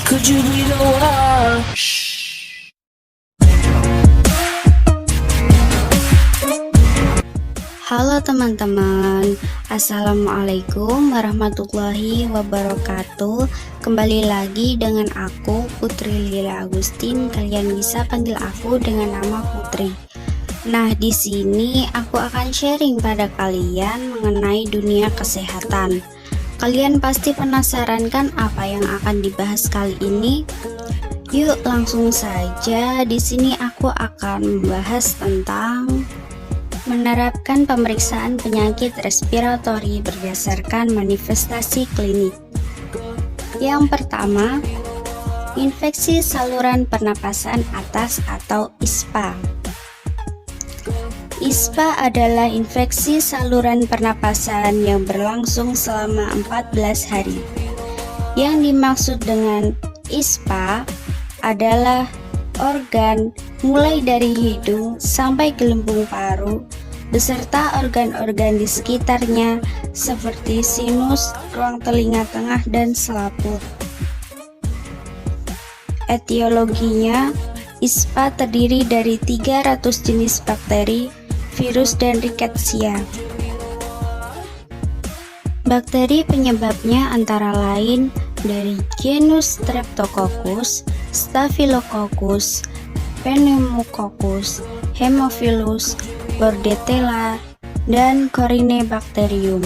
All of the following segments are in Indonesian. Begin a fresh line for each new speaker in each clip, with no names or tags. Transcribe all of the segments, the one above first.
could you be the one?
Halo teman-teman, Assalamualaikum warahmatullahi wabarakatuh. Kembali lagi dengan aku, Putri Lila Agustin. Kalian bisa panggil aku dengan nama Putri. Nah, di sini aku akan sharing pada kalian mengenai dunia kesehatan. Kalian pasti penasaran kan apa yang akan dibahas kali ini? Yuk langsung saja. Di sini aku akan membahas tentang menerapkan pemeriksaan penyakit respiratori berdasarkan manifestasi klinik. Yang pertama, infeksi saluran pernapasan atas atau ISPA. ISPA adalah infeksi saluran pernapasan yang berlangsung selama 14 hari. Yang dimaksud dengan ISPA adalah organ mulai dari hidung sampai gelembung paru beserta organ-organ di sekitarnya seperti sinus, ruang telinga tengah, dan selaput. Etiologinya, ISPA terdiri dari 300 jenis bakteri, virus, dan rickettsia. Bakteri penyebabnya antara lain dari genus Streptococcus, Staphylococcus, Pneumococcus, Haemophilus, Bordetella, dan Corynebacterium.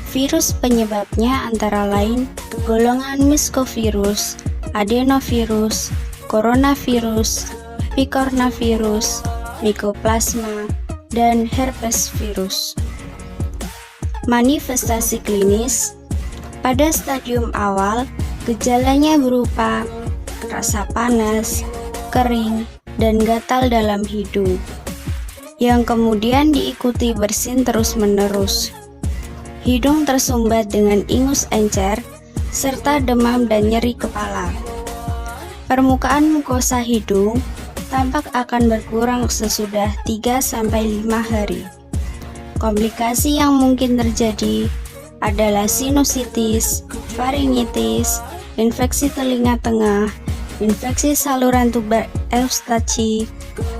Virus penyebabnya antara lain golongan Myxovirus, Adenovirus, Coronavirus, Picornavirus, Mycoplasma, dan herpes virus. Manifestasi klinis. Pada stadium awal, gejalanya berupa rasa panas, kering, dan gatal dalam hidung, yang kemudian diikuti bersin terus-menerus. Hidung tersumbat dengan ingus encer, serta demam dan nyeri kepala. Permukaan mukosa hidung tampak akan berkurang sesudah 3-5 hari. Komplikasi yang mungkin terjadi adalah sinusitis, faringitis, infeksi telinga tengah, infeksi saluran tuber eustachi,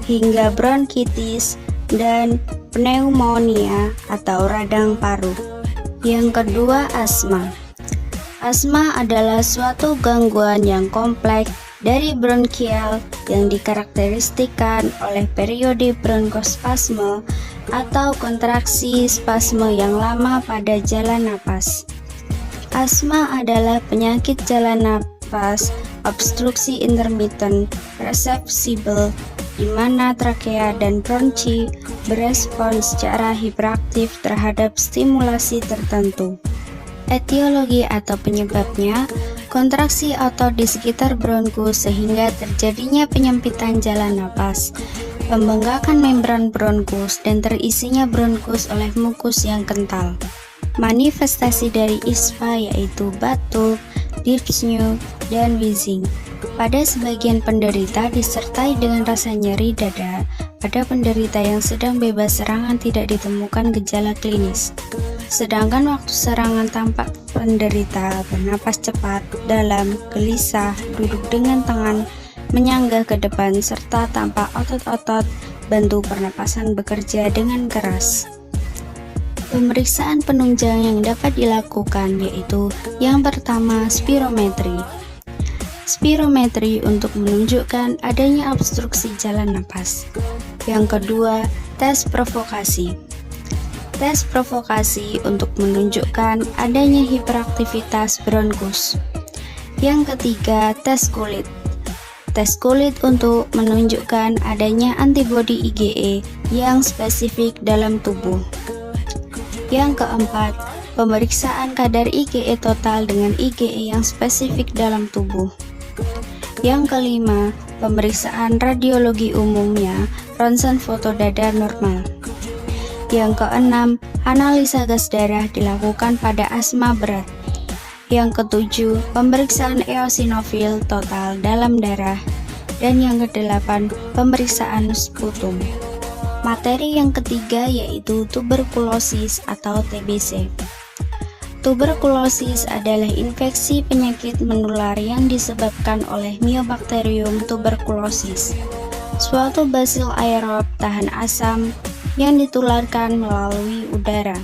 hingga bronkitis, dan pneumonia atau radang paru. Yang kedua, asma. Asma adalah suatu gangguan yang kompleks dari bronkial yang dikarakteristikkan oleh periode bronkospasme atau kontraksi spasme yang lama pada jalan napas. Asma adalah penyakit jalan napas obstruksi intermittent reversible di mana trakea dan bronchi berespons secara hiperaktif terhadap stimulasi tertentu. Etiologi atau penyebabnya, kontraksi otot di sekitar bronkus sehingga terjadinya penyempitan jalan napas, pembengkakan membran bronkus, dan terisinya bronkus oleh mukus yang kental. Manifestasi dari ISPA yaitu batuk, dyspnea, dan wheezing. Pada sebagian penderita disertai dengan rasa nyeri dada. Pada penderita yang sedang bebas serangan tidak ditemukan gejala klinis. Sedangkan waktu serangan tampak penderita bernapas cepat, dalam, gelisah, duduk dengan tangan menyanggah ke depan, serta tampak otot-otot bantu pernapasan bekerja dengan keras. Pemeriksaan penunjang yang dapat dilakukan yaitu yang pertama, spirometri. Spirometri untuk menunjukkan adanya obstruksi jalan napas. Yang kedua, tes provokasi. Tes provokasi untuk menunjukkan adanya hiperaktivitas bronkus. Yang ketiga, tes kulit. Tes kulit untuk menunjukkan adanya antibodi IgE yang spesifik dalam tubuh. Yang keempat, pemeriksaan kadar IgE total dengan IgE yang spesifik dalam tubuh. Yang kelima, pemeriksaan radiologi umumnya, ronsen foto dada normal. Yang keenam, analisa gas darah dilakukan pada asma berat. Yang ketujuh, pemeriksaan eosinofil total dalam darah. Dan yang kedelapan, pemeriksaan sputum. Materi yang ketiga yaitu tuberkulosis atau TBC. Tuberkulosis adalah infeksi penyakit menular yang disebabkan oleh Mycobacterium tuberculosis, suatu basil aerob tahan asam yang ditularkan melalui udara.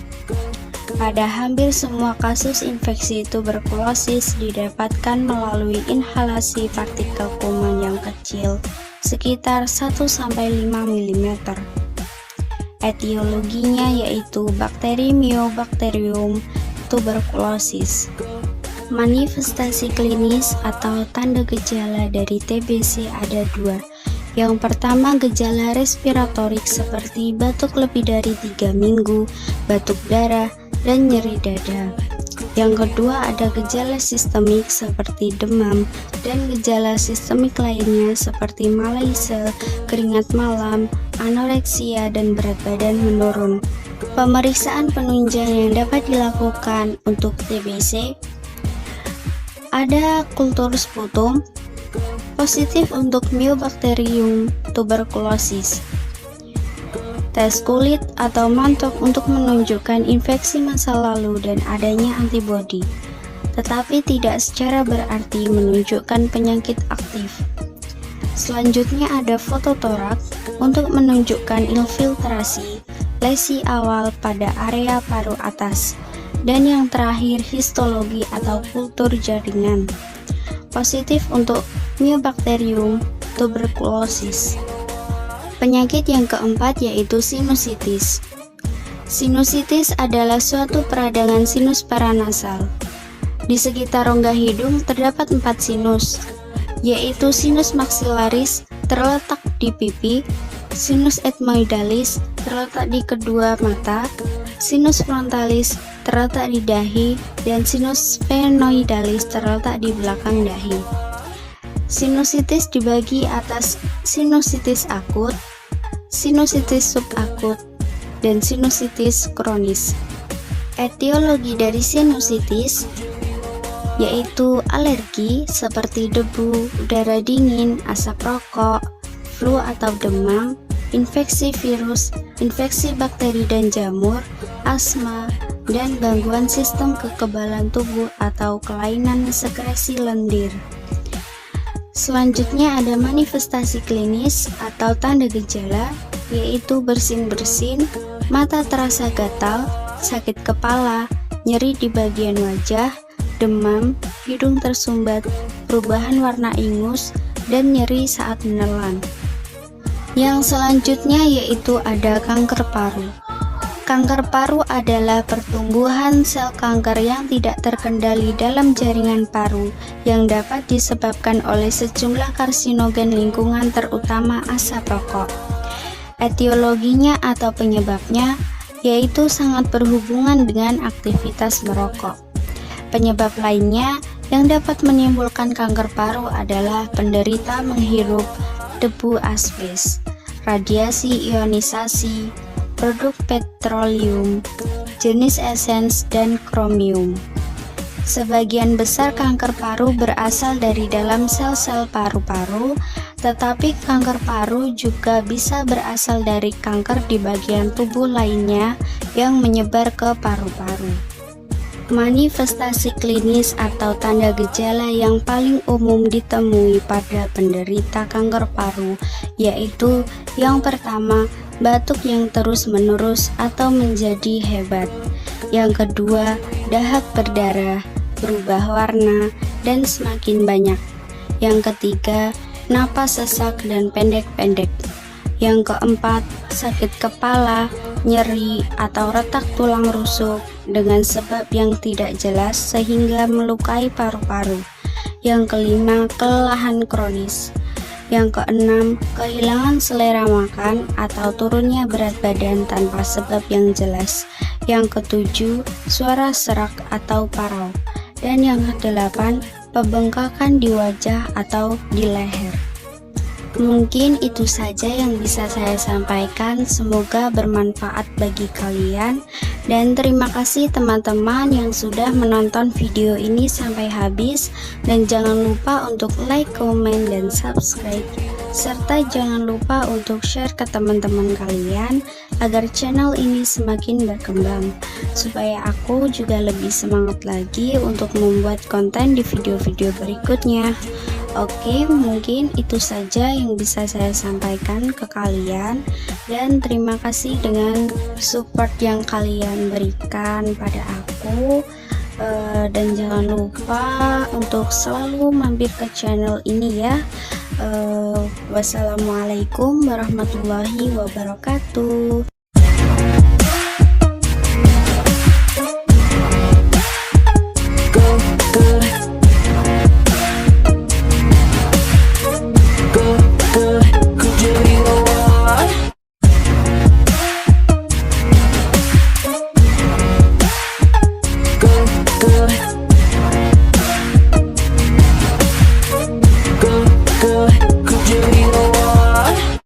Pada hampir semua kasus infeksi tuberkulosis didapatkan melalui inhalasi partikel kuman yang kecil sekitar 1-5 mm. Etiologinya yaitu bakteri Mycobacterium tuberkulosis. Manifestasi klinis atau tanda gejala dari TBC ada dua. Yang pertama, gejala respiratorik seperti batuk lebih dari 3 minggu, batuk darah, dan nyeri dada. Yang kedua, ada gejala sistemik seperti demam dan gejala sistemik lainnya seperti malaise, keringat malam, anoreksia, dan berat badan menurun. Pemeriksaan penunjang yang dapat dilakukan untuk TBC ada kultur sputum positif untuk Mycobacterium tuberculosis, tes kulit atau mantok untuk menunjukkan infeksi masa lalu dan adanya antibodi, tetapi tidak secara berarti menunjukkan penyakit aktif. Selanjutnya ada fototoraks untuk menunjukkan infiltrasi lesi awal pada area paru atas, dan yang terakhir histologi atau kultur jaringan positif untuk Mycobacterium tuberculosis. Penyakit yang keempat yaitu sinusitis. Sinusitis adalah suatu peradangan sinus paranasal. Di sekitar rongga hidung terdapat 4 sinus, yaitu sinus maxillaris terletak di pipi, sinus ethmoidalis terletak di kedua mata, sinus frontalis terletak di dahi, dan sinus sphenoidalis terletak di belakang dahi. Sinusitis dibagi atas sinusitis akut, sinusitis subakut, dan sinusitis kronis. Etiologi dari sinusitis yaitu alergi seperti debu, udara dingin, asap rokok, flu atau demam, infeksi virus, infeksi bakteri dan jamur, asma, dan gangguan sistem kekebalan tubuh atau kelainan sekresi lendir. Selanjutnya ada manifestasi klinis atau tanda gejala, yaitu bersin-bersin, mata terasa gatal, sakit kepala, nyeri di bagian wajah, demam, hidung tersumbat, perubahan warna ingus, dan nyeri saat menelan. Yang selanjutnya yaitu ada kanker paru. Kanker paru adalah pertumbuhan sel kanker yang tidak terkendali dalam jaringan paru yang dapat disebabkan oleh sejumlah karsinogen lingkungan terutama asap rokok. Etiologinya atau penyebabnya yaitu sangat berhubungan dengan aktivitas merokok. Penyebab lainnya yang dapat menimbulkan kanker paru adalah penderita menghirup debu asbes, radiasi ionisasi, produk petroleum, jenis esens, dan kromium. Sebagian besar kanker paru berasal dari dalam sel-sel paru-paru, tetapi kanker paru juga bisa berasal dari kanker di bagian tubuh lainnya yang menyebar ke paru-paru. Manifestasi klinis atau tanda gejala yang paling umum ditemui pada penderita kanker paru yaitu yang pertama, batuk yang terus-menerus atau menjadi hebat. Yang kedua, dahak berdarah, berubah warna, dan semakin banyak. Yang ketiga, napas sesak dan pendek-pendek. Yang keempat, sakit kepala, nyeri, atau retak tulang rusuk dengan sebab yang tidak jelas sehingga melukai paru-paru. Yang kelima, kelelahan kronis. Yang keenam, kehilangan selera makan atau turunnya berat badan tanpa sebab yang jelas. Yang ketujuh, suara serak atau parau. Dan yang kedelapan, pembengkakan di wajah atau di leher. Mungkin itu saja yang bisa saya sampaikan, semoga bermanfaat bagi kalian, dan terima kasih teman-teman yang sudah menonton video ini sampai habis, dan jangan lupa untuk like, comment, dan subscribe, serta jangan lupa untuk share ke teman-teman kalian agar channel ini semakin berkembang, supaya aku juga lebih semangat lagi untuk membuat konten di video-video berikutnya. Oke, mungkin itu saja yang bisa saya sampaikan ke kalian, dan terima kasih dengan support yang kalian berikan pada aku. Dan jangan lupa untuk selalu mampir ke channel ini ya. Wassalamualaikum warahmatullahi wabarakatuh.